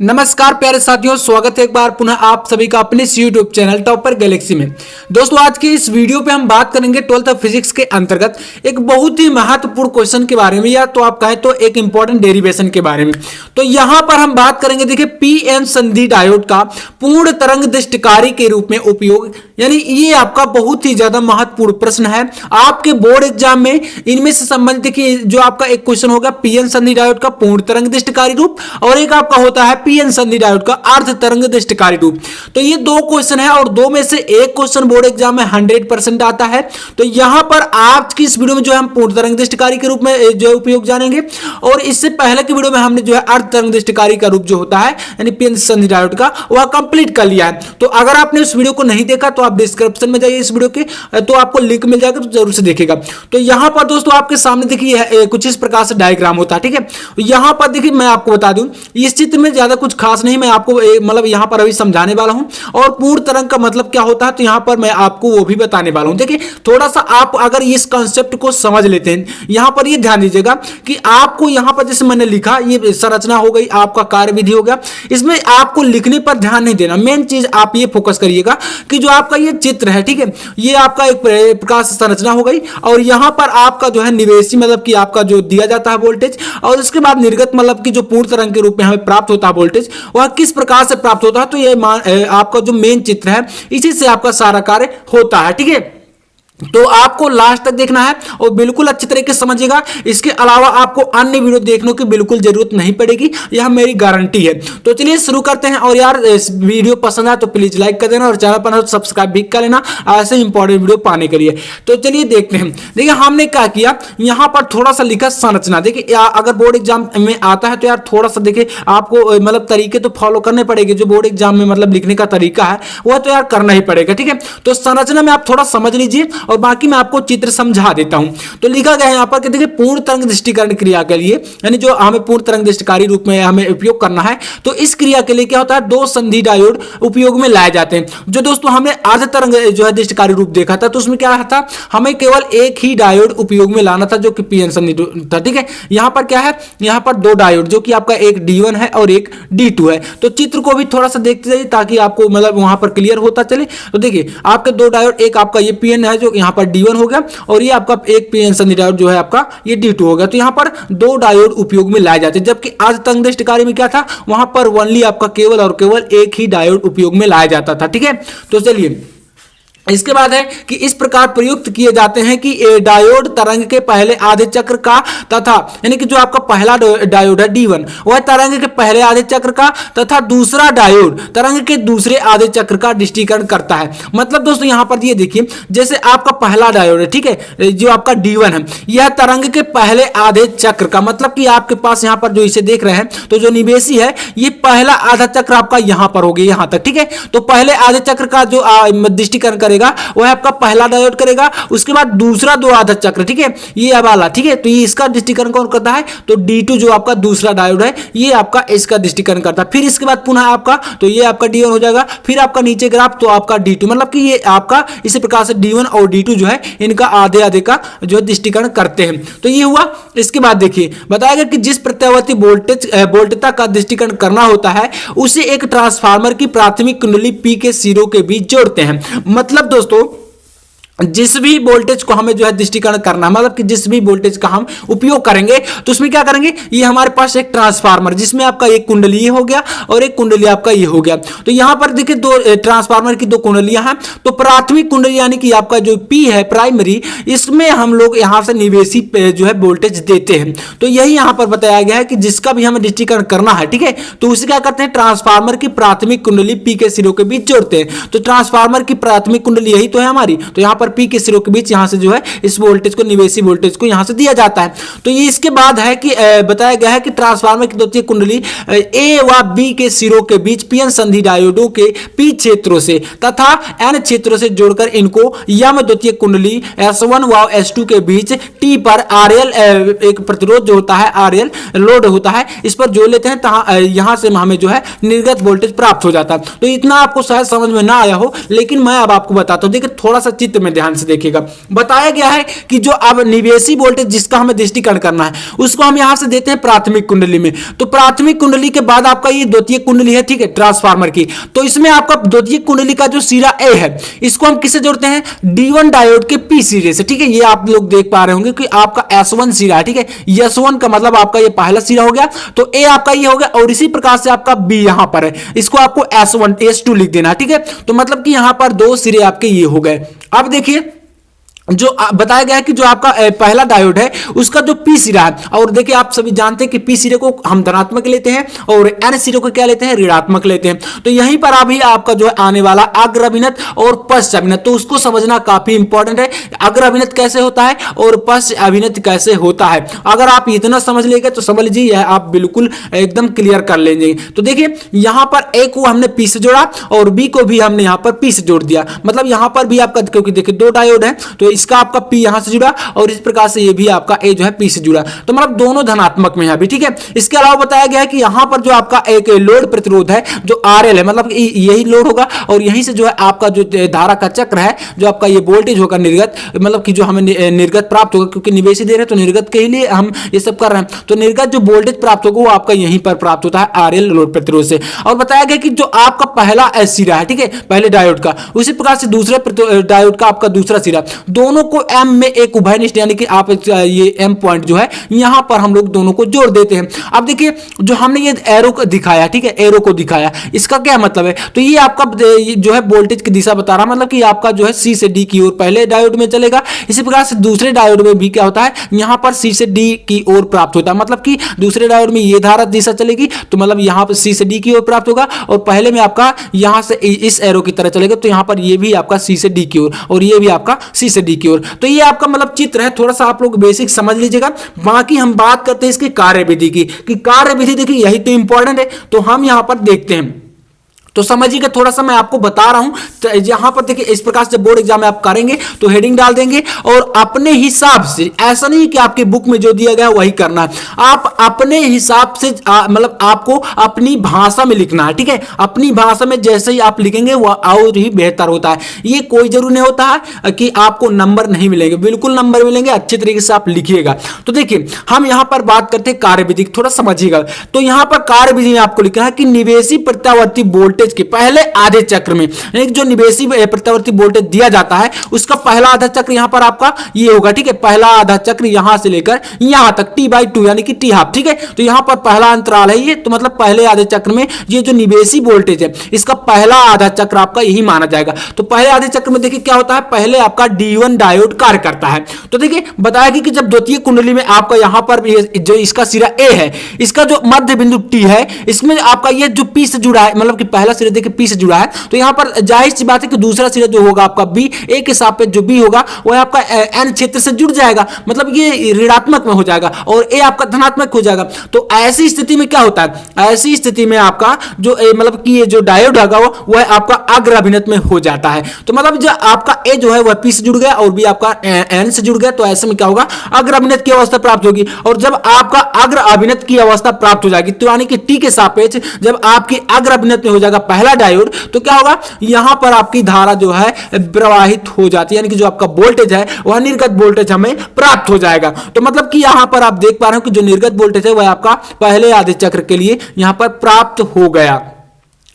नमस्कार प्यारे साथियों, स्वागत है एक बार पुनः आप सभी का अपने इस यूट्यूब चैनल टॉपर गैलेक्सी में। दोस्तों आज की इस वीडियो पे हम बात करेंगे 12th फिजिक्स के अंतर्गत एक बहुत ही महत्वपूर्ण क्वेश्चन के बारे में, या तो आप कहें तो एक इंपॉर्टेंट डेरिवेशन के बारे में। तो यहां पर हम बात करेंगे, देखिए पीएन संधि डायोड का पूर्ण तरंग दृष्टिकारी के रूप में उपयोग, यानी ये आपका बहुत ही ज्यादा महत्वपूर्ण प्रश्न है आपके बोर्ड एग्जाम में। इनमें से संबंधित देखिए जो आपका एक क्वेश्चन होगा पीएन संधि डायोड का पूर्ण तरंग दृष्टिकारी रूप, और एक आपका होता है पीएन संधि डायोड का अर्ध तरंग दृष्टिकारी रूप। तो ये दो क्वेश्चन है और दो में से एक क्वेश्चन बोर्ड एग्जाम में 100% आता है। तो यहां पर आज की इस वीडियो में जो है हम पूर्ण तरंग दृष्टिकारी के रूप में जो है उपयोग जानेंगे, और इससे पहले की वीडियो में हमने जो है अर्ध तरंग दृष्टिकारी का रूप जो होता है यानी पीएन संधि डायोड का, वह कंप्लीट कर लिया है। तो अगर आपने उस वीडियो को नहीं देखा तो आप डिस्क्रिप्शन में जाइए इस वीडियो के, तो आपको लिंक मिल जाएगा, तो जरूर से देखिएगा। तो यहां पर दोस्तों आपके सामने देखिए कुछ इस प्रकार से डायग्राम होता है, ठीक है। यहां पर देखिए मैं आपको बता दूं, इस चित्र में ज्यादा कुछ खास नहीं, मैं आपको मतलब यहां पर अभी समझाने वाला हूं, और पूर्ण तरंग का मतलब क्या होता है तो यहां पर मैं आपको वो भी बताने वाला हूं। देखिए थोड़ा सा आप अगर इस कांसेप्ट को समझ लेते हैं, यहां पर ये ध्यान दीजिएगा कि आपको यहां पर जैसे मैंने लिखा, ये संरचना हो गई, आपका कार्यविधि हो गया, इसमें आपको लिखने पर ध्यान नहीं देना। मेन चीज आप ये फोकस करिएगा कि जो आपका ये चित्र है, ठीक है, ये आपका एक प्रकाश संरचना हो गई, और यहां पर आपका जो है निवेशी मतलब कि आपका जो दिया जाता है वोल्टेज, और उसके बाद निर्गत मतलब कि जो पूर्ण तरंग के रूप में हमें प्राप्त होता है वोल्टेज, वह किस प्रकार से प्राप्त होता है। तो ये आपका जो मेन चित्र है, इसी से आपका सारा कार्य होता है, ठीक है। तो आपको लास्ट तक देखना है और बिल्कुल अच्छी तरीके से समझिएगा। इसके अलावा आपको अन्य वीडियो देखने की बिल्कुल जरूरत नहीं पड़ेगी, यह मेरी गारंटी है। तो चलिए शुरू करते हैं, और यार इस वीडियो पसंद आए तो प्लीज लाइक कर देना और चैनल पर सब्सक्राइब भी कर लेना ऐसे इंपॉर्टेंट वीडियो पाने के लिए। तो चलिए देखते हैं। देखिए हमने क्या किया, यहां पर थोड़ा सा लिखा संरचना। देखिए अगर बोर्ड एग्जाम में आता है तो यार थोड़ा सा देखिए आपको मतलब तरीके तो फॉलो करने पड़ेंगे, जो बोर्ड एग्जाम में मतलब लिखने का तरीका है वह तो यार करना ही पड़ेगा, ठीक है। तो संरचना में आप थोड़ा समझ लीजिए और बाकी मैं आपको चित्र समझा देता हूं। तो लिखा गया है यहां पर कि देखिए पूर्ण तरंग दृष्टिकरण क्रिया के लिए, यानी जो हमें पूर्ण तरंग दृष्टिकारी रूप में हमें उपयोग करना है, तो इस क्रिया के लिए क्या होता है, दो संधि डायोड उपयोग में लाए जाते हैं। जो दोस्तों हमने अर्ध तरंग जो है दृष्टिकारी रूप देखा था, तो उसमें क्या था, हमें केवल एक ही डायोड उपयोग में लाना था जो कि पीएन संधि था, ठीक है। यहां पर क्या है, यहां पर दो डायोड जो कि आपका एक D1 है और एक D2 है। तो चित्र को भी थोड़ा सा देखते जाइए ताकि आपको मतलब वहां पर क्लियर होता चले। तो देखिए आपके दो डायोड, एक आपका ये पीएन है जो यहां पर D1 हो गया, और ये आपका एक पीएन संधि डायोड जो है आपका ये D2 हो गया। तो यहां पर दो डायोड उपयोग में लाए जाते हैं, जबकि अर्ध तरंग दृष्टिकारी में क्या था, वहां पर ओनली आपका केवल और केवल एक ही डायोड उपयोग में लाया जाता था, ठीक है। तो चलिए इसके बाद है कि इस प्रकार प्रयुक्त किए जाते हैं कि डायोड तरंग के पहले आधे चक्र का तथा, यानी कि जो आपका पहला डायोड है D1 वह तरंग के पहले आधे चक्र का तथा दूसरा डायोड तरंग के दूसरे आधे चक्र का दृष्टिकरण करता है। मतलब दोस्तों यहां पर ये देखिए, जैसे आपका पहला डायोड है, ठीक है, जो आपका D1 है, यह तरंग के पहले आधे चक्र का, मतलब कि आपके पास यहां पर जो इसे देख रहे हैं, तो जो निवेशी है ये पहला आधा चक्र आपका यहां पर हो गया, यहां तक, ठीक है। तो पहले आधे चक्र का जो दृष्टिकरण करेगा वह आपका पहला डायोड करेगा, उसके बाद दूसरा दो आधा चक्र, ठीक है, ये वाला, ठीक है। तो ये इसका दृष्टिकरण कौन करता है, तो D2 जो आपका दूसरा डायोड है ये आपका इसका दृष्टिकरण करता है। फिर इसके बाद पुनः आपका, तो ये आपका D1 हो जाएगा, फिर आपका नीचे ग्राफ तो आपका D2, मतलब कि ये आपका इसी प्रकार से D1 और D2 जो है इनका आधे आधे का जो दृष्टिकरण करते हैं। तो ये हुआ। इसके बाद देखिए बताया गया कि जिस प्रत्यावर्ती वोल्टता का दृष्टिकरण करना होता है उसे एक ट्रांसफार्मर की प्राथमिक कुंडली P के सिरों के बीच जोड़ते हैं। मतलब दोस्तों जिस भी वोल्टेज को हमें जो है दृष्टिकरण करना, मतलब कि जिस भी वोल्टेज का हम उपयोग करेंगे तो उसमें क्या करेंगे, ये हमारे पास एक ट्रांसफार्मर जिसमें आपका एक कुंडली ये हो गया और एक कुंडली आपका ये हो गया। तो यहां पर देखिए दो ट्रांसफार्मर की दो कुंडलियां हैं। तो प्राथमिक कुंडली यानी कि आपका जो P है प्राइमरी, इसमें हम लोग यहां से निवेशी जो है वोल्टेज देते हैं। तो यही यहां पर बताया गया है कि जिसका भी हमें दृष्टिकरण करना है, ठीक है, तो उसे क्या करते हैं, ट्रांसफार्मर की प्राथमिक कुंडली P के सिरों के बीच जोड़ते हैं। तो ट्रांसफार्मर की प्राथमिक कुंडली यही तो है हमारी, तो यहां पर P के सिरों के बीच यहां से जो है इस वोल्टेज को, निवेशी वोल्टेज को यहां से दिया जाता है। तो ये इसके बाद है कि बताया गया है कि ट्रांसफार्मर की द्वितीय कुंडली A व B के सिरों के बीच पीएन संधि डायोडों के P क्षेत्रों से तथा N क्षेत्रों से जोड़कर इनको यम द्वितीय कुंडली S1 व S2 के बीच T पर RL एक प्रतिरोध जो होता है, RL लोड होता है, इस पर जोड़ लेते हैं। यहां से हमें जो है निर्गत वोल्टेज प्राप्त हो जाता है। तो इतना आपको शायद समझ में ना आया हो, लेकिन मैं अब आपको बताता हूं। देखिए थोड़ा सा चित्र में ध्यान ध्यान से देखिएगा। बताया गया है कि जो अब निवेशी वोल्टेज जिसका हमें दृष्टिकरण करना है उसको हम यहां से देते हैं प्राथमिक कुंडली में। तो प्राथमिक कुंडली के बाद आपका ये द्वितीय कुंडली है, ठीक है, ट्रांसफार्मर की। तो इसमें आपका द्वितीय कुंडली का जो सिरा ए है इसको हम किससे जोड़ते हैं, D1 डायोड के पी सिरे से, ठीक है। ये आप लोग देख पा रहे होंगे कि आपका S1 सिरा है, ठीक है। S1 का मतलब आपका ये पहला सिरा हो गया, तो ए आपका ये हो गया, और इसी प्रकार से आपका बी यहां पर है, इसको आपको S1 S2 लिख देना, ठीक है। तो मतलब कि यहां पर दो सिरे आपके ये हो गए। अब देखिए जो बताया गया है कि जो आपका पहला डायोड है उसका जो पी सिरा है, और देखिए आप सभी जानते हैं कि पी सिरे को हम धनात्मक लेते हैं और एन सिरे को क्या लेते हैं, ऋणात्मक लेते हैं। तो यहीं पर अभी आपका जो है आने वाला अग्र अभिनत और पश्च अभिनत, तो उसको समझना काफी इंपॉर्टेंट है। अग्र अभिनत कैसे होता है और पश्च अभिनत कैसे होता है, अगर आप इतना समझ लेंगे तो समझ लीजिए आप बिल्कुल एकदम क्लियर कर लेंगे। तो देखिए यहां पर ए को हमने पी से जोड़ा और बी को भी हमने यहां पर पी से जोड़ दिया, मतलब यहां पर भी आपका, क्योंकि देखिए दो डायोड है तो इसका आपका पी यहां से जुड़ा और इस प्रकार से ये भी आपका ए जो है पी से जुड़ा, तो मतलब दोनों धनात्मक में है अभी, ठीक है। इसके अलावा बताया गया है कि यहां पर जो आपका एक लोड प्रतिरोध है जो आरएल है, मतलब यही लोड होगा और यहीं से जो है आपका जो धारा का चक्र है, जो आपका ये वोल्टेज होगा निर्गत, मतलब कि जो हमें निर्गत प्राप्त होगा, क्योंकि निवेशी दे रहे हैं तो निर्गत के लिए हम ये सब कर रहे हैं, तो निर्गत जो वोल्टेज प्राप्त होगा वो आपका यहीं पर प्राप्त होता है आरएल लोड प्रतिरोध से। और बताया गया कि जो आपका पहला सिरा है, ठीक है, पहले डायोड का, उसी प्रकार से दूसरे डायोड का आपका दूसरा सिरा, दोनों को एम में एक उभयनिष्ठ, यानी कि आप ये एम पॉइंट जो है यहां पर हम लोग दोनों को जोड़ देते हैं। अब देखिए जो हमने ये एरो को दिखाया, ठीक है, एरो को दिखाया, इसका क्या मतलब है, तो ये आपका जो है वोल्टेज की दिशा बता रहा है, मतलब कि आपका जो है सी से डी की ओर पहले डायोड में चलेगा, इसी प्रकार से दूसरे डायोड में भी क्या होता है, यहां पर सी से डी की ओर प्राप्त होता है, मतलब कि दूसरे डायोड में ये धारा दिशा चलेगी तो मतलब यहां पर सी से डी की ओर प्राप्त होगा, और पहले में आपका यहां से इस एरो की तरह चलेगा तो यहां पर ये भी आपका सी से डी की ओर और ये भी आपका सी से डी की ओर। तो ये आपका मतलब चित्र है, थोड़ा सा आप लोग बेसिक समझ लीजिएगा। बाकी हम बात करते हैं इसकी कार्यविधि की, कि कार्यविधि देखिए यही तो इंपॉर्टेंट है, तो हम यहां पर देखते हैं। तो समझिएगा, थोड़ा सा मैं आपको बता रहा हूं, तो यहां पर देखिए इस प्रकार से बोर्ड एग्जाम में आप करेंगे तो हेडिंग डाल देंगे और अपने हिसाब से, ऐसा नहीं कि आपकी बुक में जो दिया गया वही करना है, आप अपने हिसाब से मतलब आपको अपनी भाषा में लिखना है, ठीक है। अपनी भाषा में जैसे ही आप लिखेंगे वह और ही बेहतर होता है। ये कोई जरूरी नहीं होता है कि आपको नंबर नहीं मिलेंगे, बिल्कुल नंबर मिलेंगे, अच्छे तरीके से आप लिखिएगा। तो देखिए हम यहां पर बात करते हैं कार्यविधि, थोड़ा समझिएगा। तो यहां पर कार्यविधि में आपको लिखना है कि निवेशी प्रत्यावर्ती वोल्टेज के पहले आधे चक्र में, जो निवेशी प्रत्यावर्ती वोल्टेज दिया जाता है उसका पहला आधा चक्र यहां पर आपका ये होगा, ठीक है। पहला आधा चक्र यहां से लेकर यहां तक T/2 यानी कि T हाफ, ठीक है। तो यहां पर पहला अंतराल है ये, तो मतलब पहले आधे चक्र में ये जो निवेशी वोल्टेज है इसका पहला आधा चक्र आपका यही माना जाएगा। तो पहले आधे चक्र में देखिए क्या होता है, पहले आपका D1 डायोड कार्य करता है। तो देखिए बताया कि जब द्वितीय कुंडली में आपका यहां पर जो इसका सिरा ए है, इसका जो मध्य बिंदु T है, इसमें आपका ये जो P से जुड़ा है, मतलब कि पहला सिरा देखिए पी से जुड़ा है, तो यहां पर जाहिर सी बात है कि दूसरा सिरा जो होगा आपका बी, ए के सापेक्ष जो बी होगा वह आपका एन क्षेत्र से जुड़ जाएगा, मतलब ये ऋणात्मक में हो जाएगा और ए आपका धनात्मक हो जाएगा। तो ऐसी स्थिति में क्या होता है, ऐसी स्थिति में आपका जो मतलब कि ये जो डायोड होगा वह आपका अग्र अभिनत में हो जाता है। तो मतलब जो आपका ए जो है वह पी से जुड़ गया और बी आपका एन से जुड़ गया, तो ऐसे में क्या होगा, अग्र अभिनत की अवस्था प्राप्त होगी। और जब आपका अग्र अभिनत की अवस्था प्राप्त हो जाएगी, तो यानी कि टी के सापेक्ष जब आपकी अग्र अभिनत में हो जाएगा पहला डायोड, तो क्या होगा, यहां पर आपकी धारा जो है प्रवाहित हो जाती है, यानी कि जो आपका वोल्टेज है वह निर्गत वोल्टेज हमें प्राप्त हो जाएगा। तो मतलब कि यहां पर आप देख पा रहे हो कि जो निर्गत वोल्टेज है वह आपका पहले आधे चक्र के लिए यहां पर प्राप्त हो गया।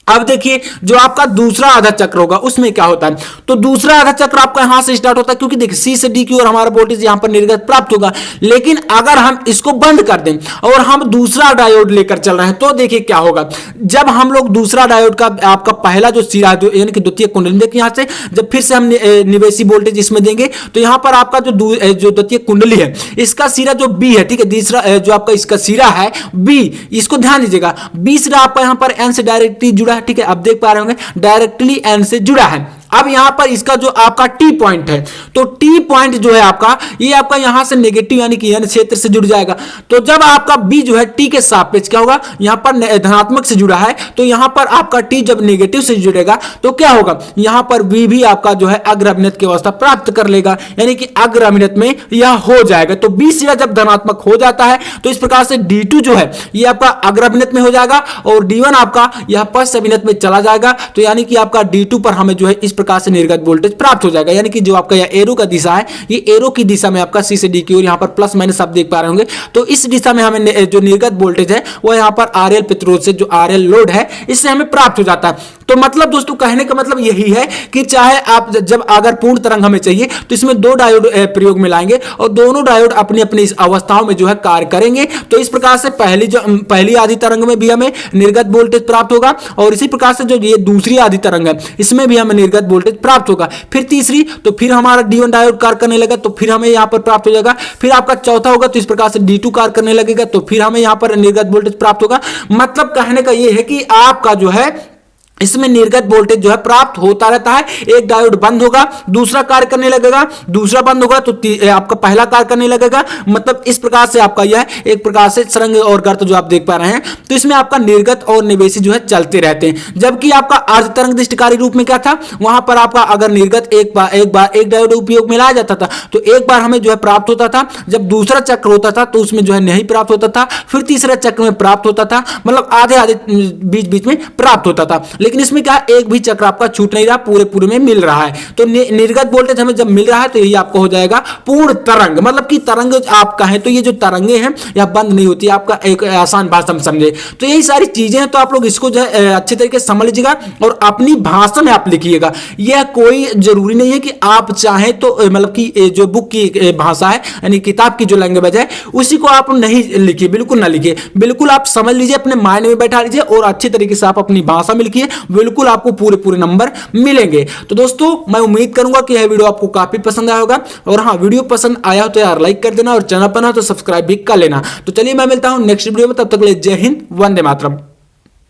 अब देखिए जो आपका दूसरा आधा चक्र होगा उसमें क्या होता है, तो दूसरा आधा चक्र आपका यहां से स्टार्ट होता है, क्योंकि देखिए सी से डी की ओर हमारा वोल्टेज यहां पर निर्गत प्राप्त होगा। लेकिन अगर हम इसको बंद कर दें और हम दूसरा डायोड लेकर चल रहे हैं, तो देखिए क्या होगा, जब हम लोग दूसरा डायोड का आपका पहला जो सिरा यानी कि द्वितीय कुंडली, देखिए यहां से जब फिर से हम निवेशी वोल्टेज इसमें देंगे, तो यहां पर आपका जो द्वितीय कुंडली है इसका सिरा जो बी है, ठीक है, तीसरा जो आपका इसका सिरा है बी, इसको ध्यान दीजिएगा, बी सिरा आपका यहां पर एन से डायरेक्टली जुड़ा, ठीक है, आप देख पा रहे होंगे डायरेक्टली एन से जुड़ा है। अब यहां पर इसका जो आपका टी पॉइंट है, तो टी पॉइंट जो है आपका ये आपका यहां से नेगेटिव यानी कि एन क्षेत्र से जुड़ जाएगा। तो जब आपका बी जो है टी के सापेक्ष क्या होगा, यहां पर धनात्मक से जुड़ा है, तो यहां पर आपका टी जब नेगेटिव से जुड़ेगा तो क्या होगा, यहां पर बी भी आपका जो है अग्र अभिनत की अवस्था प्राप्त कर लेगा, यानी कि अग्र अभिनत में यह हो जाएगा। तो बी सिरा जब धनात्मक हो जाता है तो इस प्रकार से D2 जो है ये आपका अग्र अभिनत में हो जाएगा और D1 आपका यह पश्च अभिनत में चला जाएगा। तो यानी कि आपका D2 पर हमें जो है इस प्रकार प्रकार से निर्गत वोल्टेज प्राप्त हो जाएगा। यानी कि जो आपका यह एरो का दिशा है, ये एरो की दिशा में आपका सी से डी की ओर यहाँ पर प्लस माइनस आप देख पा रहे होंगे। तो इस दिशा में हमें जो निर्गत वोल्टेज है वो यहाँ पर आरएल प्रतिरोध से, जो आरएल लोड है, इससे हमें प्राप्त हो जाता है। तो मतलब दोस्तों कहने का मतलब यही है कि चाहे आप जब अगर पूर्ण तरंग हमें चाहिए तो इसमें दो डायोड प्रयोग में लाएंगे और दोनों डायोड अपनी अपनी इस अवस्थाओं में जो है कार्य करेंगे। तो इस प्रकार से पहली आधी तरंग में भी हमें निर्गत वोल्टेज प्राप्त होगा और इसी प्रकार से जो ये दूसरी आधी तरंग है इसमें भी हमें निर्गत वोल्टेज प्राप्त होगा। फिर तीसरी, तो फिर हमारा D1 डायोड कार्य करने लगा तो फिर हमें यहां पर प्राप्त हो जाएगा। फिर आपका चौथा होगा तो इस प्रकार से D2 कार्य करने लगेगा तो फिर हमें यहां पर निर्गत वोल्टेज प्राप्त होगा। मतलब कहने का यह है कि आपका जो है इसमें निर्गत वोल्टेज जो है प्राप्त होता रहता है। एक डायोड बंद होगा, दूसरा कार्य करने लगेगा, दूसरा बंद होगा तो आपका पहला कार्य करने लगेगा। मतलब इस प्रकार से आपका यह एक प्रकार से सुरंग और गर्त जो आप देख पा रहे हैं, तो इसमें आपका निर्गत और निवेशी जो है चलते रहते हैं। जबकि आपका अर्ध तरंग दृष्टिकारी रूप में क्या था, वहां पर आपका अगर निर्गत एक डायोड उपयोग में लाया जाता था तो एक बार हमें जो है प्राप्त होता था, जब दूसरा चक्र होता था तो उसमें जो है नहीं प्राप्त होता था, फिर तीसरा चक्र में प्राप्त होता था। मतलब आधे आधे बीच बीच में प्राप्त होता था। लेकिन इसमें क्या, एक भी चक्र आपका छूट नहीं रहा, पूरे पूरे में मिल रहा है। तो निर्गत वोल्टेज हमें जब मिल रहा है तो यही आपको हो जाएगा पूर्ण तरंग। मतलब कि तरंग आप कहें तो ये जो तरंगे हैं यह बंद नहीं होती, आपका एक आसान भाषा में समझे तो यही सारी चीजें हैं। तो आप लोग इसको जो है अच्छे तरीके से समझ लीजिएगा और अपनी भाषा में आप लिखिएगा। यह कोई जरूरी नहीं है कि आप चाहें तो मतलब कि जो बुक की भाषा है यानी किताब की जो लैंग्वेज है उसी को आप नहीं लिखिए, बिल्कुल ना लिखिए। बिल्कुल आप समझ लीजिए, अपने माइंड में बैठा लीजिए और अच्छी तरीके से आप अपनी भाषा में लिखिए, बिल्कुल आपको पूरे पूरे नंबर मिलेंगे। तो दोस्तों मैं उम्मीद करूंगा कि यह वीडियो आपको काफी पसंद आया होगा और हाँ, वीडियो पसंद आया हो तो यार लाइक कर देना और चैनल पर ना तो सब्सक्राइब भी कर लेना। तो चलिए मैं मिलता हूं नेक्स्ट वीडियो में, तब तक के लिए जय हिंद, वंदे मातरम।